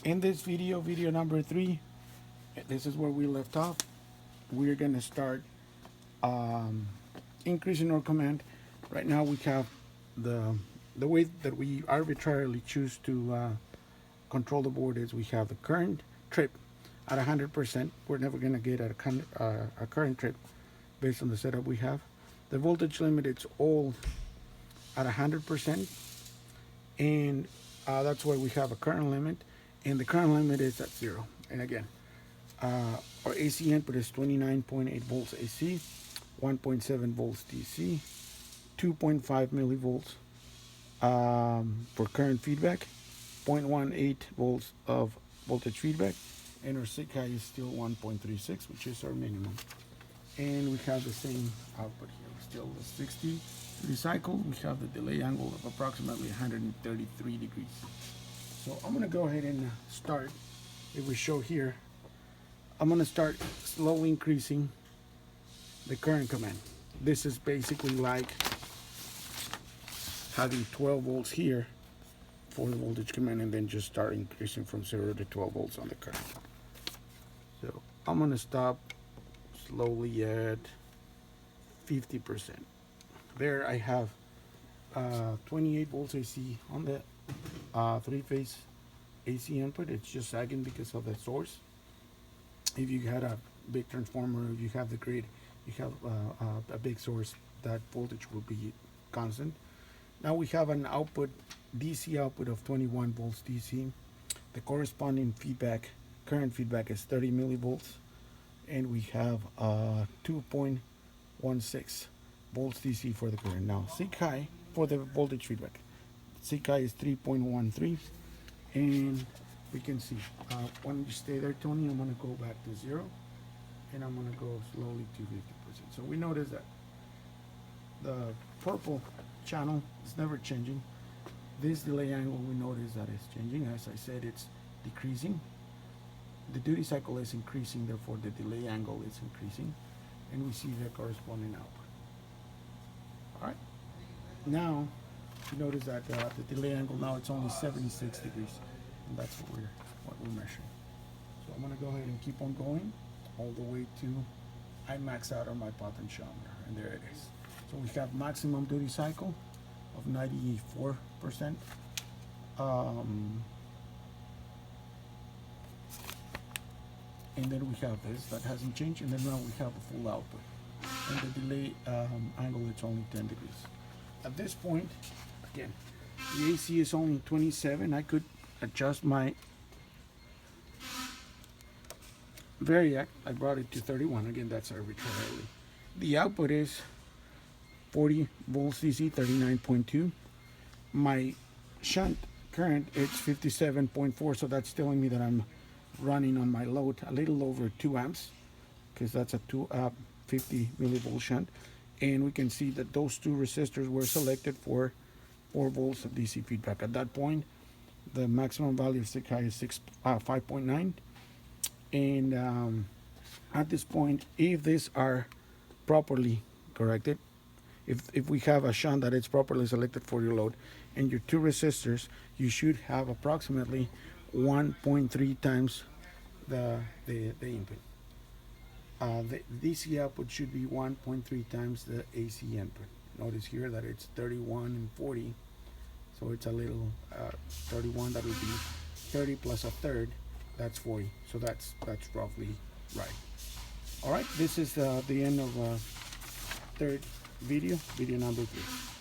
In this video, video number 3, this is where we left off. We're going to start increasing our command. Right now we have the way that we arbitrarily choose to control the board is we have the current trip at 100%. We're never going to get a current trip based on the setup we have. The voltage limit, it's all at 100%, and that's why we have a current limit, and the current limit is at 0. And again, our AC input is 29.8 volts AC, 1.7 volts DC, 2.5 millivolts for current feedback, 0.18 volts of voltage feedback, and our sig high is still 1.36, which is our minimum. And we have the same output here, still the 60 cycle. We have the delay angle of approximately 133 degrees. So I'm gonna go ahead and start. If we show here, I'm gonna start slowly increasing the current command. This is basically like having 12 volts here for the voltage command, and then just start increasing from 0 to 12 volts on the current. So I'm gonna stop slowly at 50%. There I have 28 volts AC on the 3-phase AC input. It's just sagging because of the source. If you had a big transformer, if you have the grid, you have a big source, that voltage will be constant. Now we have an output, DC output of 21 volts DC. The corresponding feedback, current feedback, is 30 millivolts, and we have 2.16 volts DC for the current. Now sig high for the voltage feedback, sig high is 3.13, and we can see when you stay there, Tony, I'm going to go back to 0, and I'm going to go slowly to 50%. So we notice that the purple channel is never changing. This delay angle, we notice that it's changing. As I said, it's decreasing. The duty cycle is increasing, therefore the delay angle is increasing, and we see the corresponding output. All right. Now you notice that the delay angle now it's only 76 degrees, and that's what we're measuring. So I'm going to go ahead and keep on going all the way to I max out on my potentiometer, and there it is. So we have maximum duty cycle of 94%. And then we have this that hasn't changed, and then now we have a full output. And the delay angle, it's only 10 degrees. At this point, again, the AC is only 27. I could adjust my variac. I brought it to 31. Again, that's arbitrarily. The output is 40 volts DC, 39.2. My shunt current, it's 57.4, so that's telling me that I'm running on my load a little over 2 amps, because that's a 50 millivolt shunt. And we can see that those two resistors were selected for 4 volts of DC feedback. At that point, the maximum value of sig high is 5.9. And at this point, if these are properly corrected, if we have a shunt that is properly selected for your load and your 2 resistors, you should have approximately 1.3 times the input. The DC output should be 1.3 times the AC input. Notice here that it's 31 and 40, so it's a little 31. That would be 30 plus a third. That's 40. So that's roughly right. All right. This is the end of third video number 3.